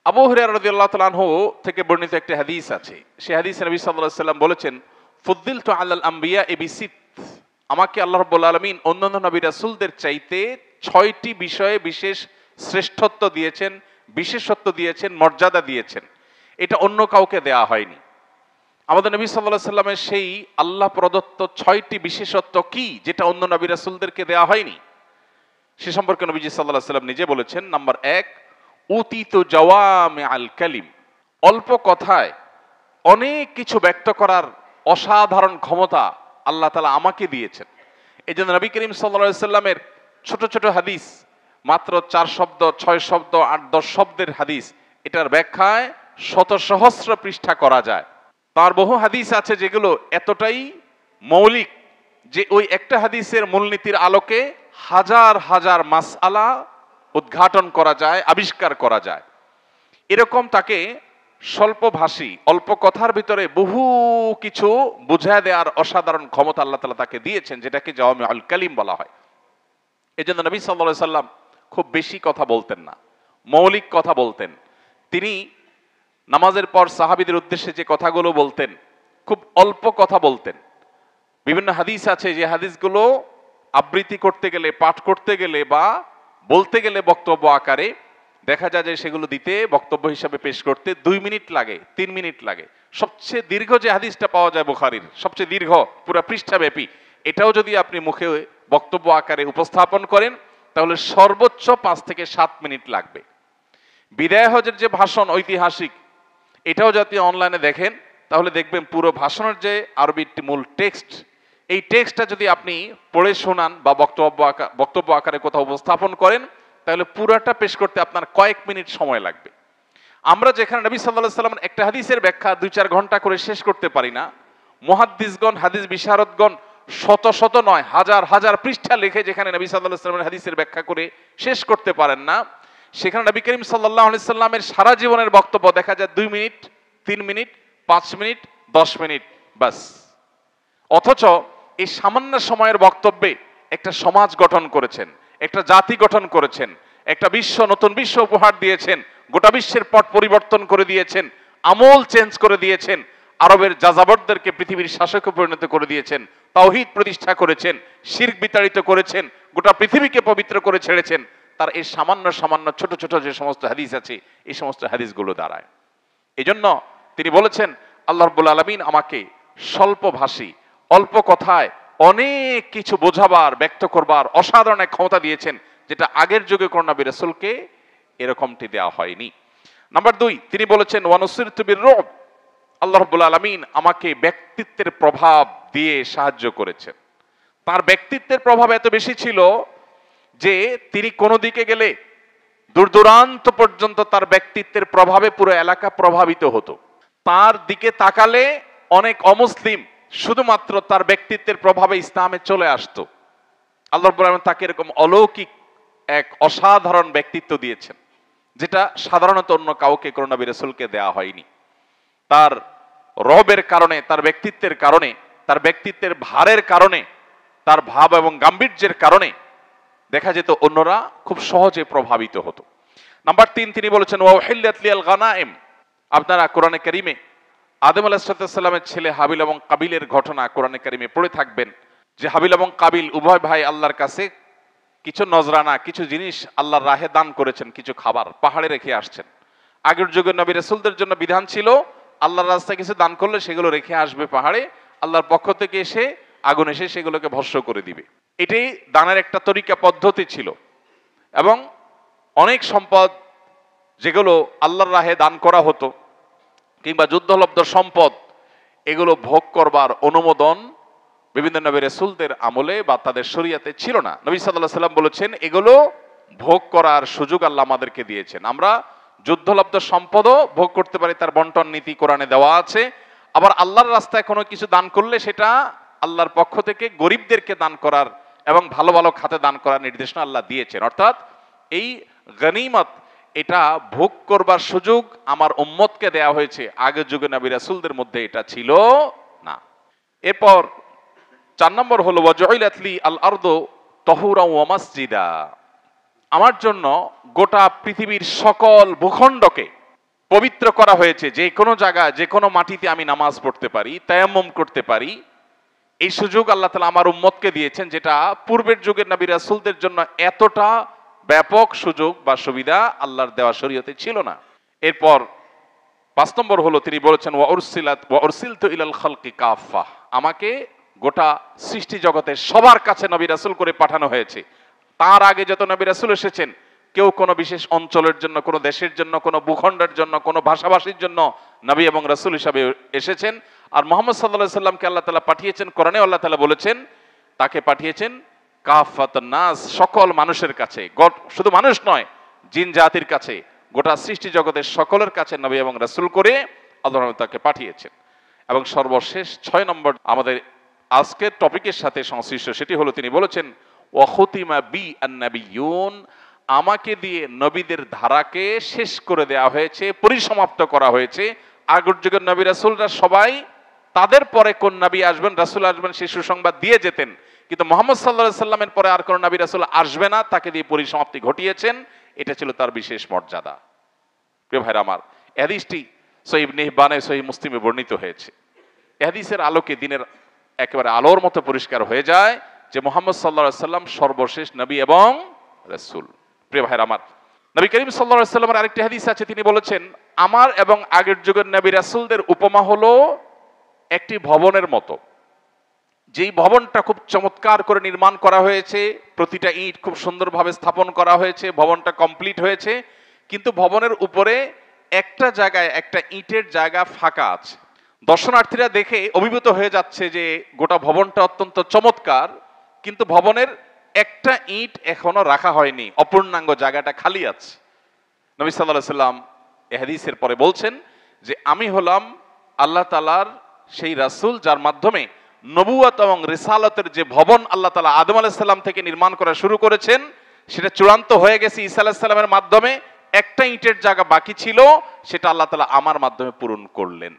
আবু হুরায়রা রাদিয়াল্লাহু তাআলা আনহু থেকে বর্ণিত একটি হাদিস আছে। সেই হাদিসে নবী সাল্লাল্লাহু আলাইহি ওয়াসাল্লাম বলেছেন, ফুদ্দিলতু আলাল আমবিয়া বিসিত, আমাকে আল্লাহ রাব্বুল আলামিন অন্যান্য নবী রাসূলদের চাইতে 6টি বিষয়ে বিশেষ শ্রেষ্ঠত্ব দিয়েছেন, বিশেষত্ব দিয়েছেন, মর্যাদা দিয়েছেন। এটা অন্য কাউকে দেয়া হয়নি। আমাদের নবী সাল্লাল্লাহু আলাইহি ওয়াসাল্লামের সেই আল্লাহ প্রদত্ত 6টি বিশেষত্ব কি, যেটা অন্য নবী রাসূলদেরকে দেয়া হয়নি? সে সম্পর্কে নবীজি সাল্লাল্লাহু আলাইহি ওয়াসাল্লাম নিজে বলেছেন, নাম্বার 1, উতিতু জাওয়ামিআল কালিম, অল্প কথায় অনেক কিছু ব্যক্ত করার অসাধারণ ক্ষমতা আল্লাহ তাআলা আমাকে দিয়েছেন। এই জন্য নবী করিম সাল্লাল্লাহু আলাইহি ওয়াসাল্লামের ছোট ছোট হাদিস, মাত্র 4 শব্দ, 6 শব্দ, 8-10 শব্দের হাদিস, এটার ব্যাখ্যায় শত সহস্র পৃষ্ঠা করা যায়। তার বহু হাদিস আছে যেগুলো এতটাই মৌলিক যে ওই একটা হাদিসের মূলনীতির আলোকে হাজার হাজার মাসআলা উদ্ঘাটন করা যায়, আবিষ্কার করা যায়। এরকম তাকে স্বল্পভাষী, অল্প কথার ভিতরে বহু কিছু বুঝায় দেওয়ার অসাধারণ ক্ষমতা আল্লাহ তাআলা তাকে দিয়েছেন, যেটাকে জাওয়ামিউল কালিম বলা হয়। এই জন্য নবী সাল্লাল্লাহু আলাইহি সাল্লাম খুব বেশি কথা বলতেন না, মৌলিক কথা বলতেন। তিনি নামাজের পর সাহাবীদের উদ্দেশ্যে যে কথাগুলো বলতেন, খুব অল্প কথা বলতেন। বিভিন্ন হাদিস আছে যে হাদিসগুলো আবৃত্তি করতে গেলে, পাঠ করতে গেলে বা বলতে গেলে বক্তব্য আকারে দেখা যায় যে সেগুলো দিতে, বক্তব্য হিসাবে পেশ করতে 2 মিনিট লাগে, 3 মিনিট লাগে। সবচেয়ে দীর্ঘ যে হাদিসটা পাওয়া যায় বুখারীর, সবচেয়ে দীর্ঘ, পুরো পৃষ্ঠাব্যাপী, এটাও যদি আপনি মুখে বক্তব্য আকারে উপস্থাপন করেন তাহলে সর্বোচ্চ 5 থেকে 7 মিনিট লাগবে। বিদায় হজের যে ভাষণ ঐতিহাসিক, এটাও যদি অনলাইনে দেখেন তাহলে দেখবেন পুরো ভাষণের যে আরবি মূল টেক্সট, এই টেক্সটটা যদি আপনি পড়ে শোনান বা বক্তব্য আকারে কোথাও উপস্থাপন করেন তাহলে পুরোটা পেশ করতে আপনার কয়েক মিনিট সময় লাগবে। আমরা যেখানে নবী সাল্লাল্লাহু আলাইহি ওয়াসাল্লাম একটা হাদিসের ব্যাখ্যা 2-4 ঘন্টা করে শেষ করতে পারি না, মুহাদ্দিসগণ, হাদিস বিশারদগণ শত শত নয়, হাজার হাজার পৃষ্ঠা লিখে যেখানে নবী সাল্লাল্লাহু আলাইহি ওয়াসাল্লামের হাদিসের ব্যাখ্যা করে শেষ করতে পারেন না, সেখানে নবী করিম সাল্লাল্লাহু আলাইহি ওয়াসাল্লামের সারা জীবনের বক্তব্য দেখা যায় 2 মিনিট, 3 মিনিট, 5 মিনিট, 10 মিনিট বাস। অথচ এই সামান্য সময়ের বক্তব্যে একটা সমাজ গঠন করেছেন, একটা জাতি গঠন করেছেন, একটা বিশ্ব, নতুন বিশ্ব উপহার দিয়েছেন, গোটা বিশ্বের পট পরিবর্তন করে দিয়েছেন, আমল চেঞ্জ করে দিয়েছেন, আরবের যাযাবরদেরকে পৃথিবীর শাসকে পরিণত করে দিয়েছেন, তাওহীদ প্রতিষ্ঠা করেছেন, শিরক বিতাড়িত করেছেন, গোটা পৃথিবীকে পবিত্র করে ছেড়েছেন। তার এই সামান্য সামান্য ছোট ছোট যে সমস্ত হাদিস আছে, এই সমস্ত হাদিসগুলো দ্বারায়। এই জন্য তিনি বলেছেন, আল্লাহ রাব্বুল আলামিন আমাকে স্বল্পভাষী, অল্প কথায় অনেক কিছু বোঝাবার, ব্যক্ত করবার অসাধারণ এক ক্ষমতা দিয়েছেন, যেটা আগের যুগে কোন নবী রাসূলকে এরকমটি দেওয়া হয়নি। নাম্বার 2, তিনি বলেছেন ওয়ানুসিরতু বির-রুব, আল্লাহ রাব্বুল আলামিন আমাকে ব্যক্তিত্বের প্রভাব দিয়ে সাহায্য করেছেন। তার ব্যক্তিত্বের প্রভাব এত বেশি ছিল যে তিনি কোনো দিকে গেলে দূর দূরান্ত পর্যন্ত তার ব্যক্তিত্বের প্রভাবে পুরো এলাকা প্রভাবিত হতো। তার দিকে তাকালে অনেক অমুসলিম শুধুমাত্র তার ব্যক্তিত্বের প্রভাবে ইসলামে চলে আসতো। আল্লাহ রাব্বুল আলামিন তাকে এরকম অলৌকিক এক অসাধারণ ব্যক্তিত্ব দিয়েছেন, যেটা সাধারণত অন্য কাউকে, কোন নবী রাসূলকে দেয়া হয়নি। তার রবের কারণে, তার ব্যক্তিত্বের কারণে, তার ব্যক্তিত্বের ভারের কারণে, তার ভাব এবং গাম্ভীর্যের কারণে দেখা যেত অন্যরা খুব সহজে প্রভাবিত হতো। নাম্বার 3, তিনি বলেছেন ওয়া উহিল্লাত লিয়াল গানাইম, আপনারা কোরআনে কারীমে আদম আলাইহিস সালামের ছেলে হাবিল এবং কাবিলের ঘটনা কোরআনে কারীমে পড়ে থাকবেন, যে হাবিল এবং কাবিল উভয় ভাই আল্লাহর কাছে কিছু নজরানা, কিছু জিনিস আল্লাহর রাহে দান করেছেন, কিছু খাবার পাহাড়ে রেখে আসছেন। আগের যুগের নবী রাসূলদের জন্য বিধান ছিল আল্লাহর রাস্তায় কিছু দান করলে সেগুলো রেখে আসবে পাহাড়ে, আল্লাহর পক্ষ থেকে এসে আগুন এসে সেগুলোকে ভস্ম করে দিবে। এটাই দানের একটা তরিকা, পদ্ধতি ছিল। এবং অনেক সম্পদ যেগুলো আল্লাহর রাহে দান করা হতো কিংবা যুদ্ধলব্ধ সম্পদ, এগুলো ভোগ করবার অনুমোদন বিভিন্ন নবী রাসূলদের আমলে বা তাদের শরীয়তে ছিল না। নবী সাল্লাল্লাহু আলাইহি সাল্লাম বলেছেন এগুলো ভোগ করার সুযোগ আল্লাহ আমাদেরকে দিয়েছেন। আমরা যুদ্ধলব্ধ সম্পদও ভোগ করতে পারি, তার বন্টন নীতি কোরআনে দেওয়া আছে। আবার আল্লাহর রাস্তায় কোনো কিছু দান করলে সেটা আল্লাহর পক্ষ থেকে গরিবদেরকে দান করার এবং ভালো ভালো খাতে দান করার নির্দেশনা আল্লাহ দিয়েছেন। অর্থাৎ এই গনিমত, এটা ভোগ করবার সুযোগ আমার উম্মতকে দেয়া হয়েছে, আগের যুগে নবী রাসূলদের মধ্যে এটা ছিল না। এরপর 4 নম্বর হলো ওয়াজউইলাত লি আল আরদু তাহুরা ওয়া মাসজিদা, আমার জন্য গোটা পৃথিবীর সকল ভূখণ্ডকে পবিত্র করা হয়েছে, যে কোনো জায়গায় যে কোনো মাটিতে আমি নামাজ পড়তে পারি, তায়াম্মুম করতে পারি, এই সুযোগ আল্লাহ তাআলা আমার উম্মতকে দিয়েছেন, যেটা পূর্বের যুগের নবী রাসূলদের জন্য এতটা ব্যাপক সুযোগ বা সুবিধা আল্লাহর দেওয়া শরীয়তে ছিল না। এরপর 5 নম্বর হলো তিনি বলেছেন ওয়া উরসিলতু ইলাল খালকি কাফা, আমাকে গোটা সৃষ্টি জগতের সবার কাছে নবী রাসূল করে পাঠানো হয়েছে। তার আগে যত নবী রাসূল এসেছেন, কেউ কোনো বিশেষ অঞ্চলের জন্য, কোনো দেশের জন্য, কোনো ভূখণ্ডের জন্য, কোনো ভাষাভাষীর জন্য নবী এবং রাসূল হিসাবে এসেছেন। আর মুহাম্মদ সাল্লাল্লাহু আলাইহি সাল্লামকে আল্লাহ তাআলা পাঠিয়েছেন, কোরআনে আল্লাহ তাআলা বলেছেন তাকে পাঠিয়েছেন কাফাতান নাস, সকল মানুষের কাছে, শুধু মানুষ নয়, জিন জাতির কাছে, গোটা সৃষ্টি জগতের সকলের কাছে নবী এবং রাসূল করে আল্লাহ তাকে পাঠিয়েছেন। এবং সর্বশেষ 6 নম্বর আমাদের আজকের টপিকের সাথে সংশ্লিষ্ট, সেটি হলো তিনি বলেছেন ওয়া খুতিমা বি আন-নাবিয়্যুন, আমাকে দিয়ে নবীদের ধারাকে শেষ করে দেওয়া হয়েছে, পরিসমাপ্ত করা হয়েছে। আগের যুগের নবী রাসূলরা সবাই তাদের পরে কোন নবী আসবেন, রাসূল আসবেন, সেই সুসংবাদ দিয়ে যেতেন, কিন্তু মুহাম্মদ সাল্লাল্লাহু আলাইহি সাল্লামের পরে আর কোন নবী রাসূল আসবে না, তাকে দিয়ে পরিসমাপ্তি ঘটিয়েছেন। এটা ছিল তার বিশেষ মর্যাদা। প্রিয় ভাইরা আমার, হাদিসটি সহিহ ইবনে হিব্বানে, সহিহ মুসলিমে বর্ণিত হয়েছে। হাদিসের আলোকে দিনের একেবারে আলোর মতো পরিষ্কার হয়ে যায় যে মুহাম্মদ সাল্লাল্লাহু আলাইহি সাল্লাম সর্বশেষ নবী এবং রাসূল। প্রিয় ভাইরা আমার, নবী করিম সাল্লাল্লাহু আলাইহি সাল্লামের আরেকটি হাদিস আছে, তিনি বলেছেন আমার এবং আগের যুগের নবী রাসূলদের উপমা হলো একটি ভবনের মতো, যেই ভবনটা খুব চমৎকার করে নির্মাণ করা হয়েছে, প্রতিটা ইট খুব সুন্দরভাবে স্থাপন করা হয়েছে, ভবনটা কমপ্লিট হয়েছে, কিন্তু ভবনের উপরে একটা জায়গায় একটা ইটের জায়গা ফাঁকা আছে। দর্শনার্থীরা দেখে অভিভূত হয়ে যাচ্ছে যে গোটা ভবনটা অত্যন্ত চমৎকার, কিন্তু ভবনের একটা ইট এখনো রাখা হয়নি, অপূর্ণাঙ্গ জায়গাটা খালি আছে। নবী সাল্লাল্লাহু আলাইহি সাল্লাম এই হাদিসের পরে বলছেন যে আমি হলাম আল্লাহ তাআলার সেই রাসূল, যার মাধ্যমে নবুয়ত এবং রিসালাতের যে ভবন আল্লাহ তাআলা আদম আলাইহিস সালাম থেকে নির্মাণ করা শুরু করেছেন, সেটা চূড়ান্ত হয়ে গেছে ঈসা আলাইহিস সালামের মাধ্যমে। একটা ইটের জায়গা বাকি ছিল, সেটা আল্লাহ তাআলা আমার মাধ্যমে পূরণ করলেন।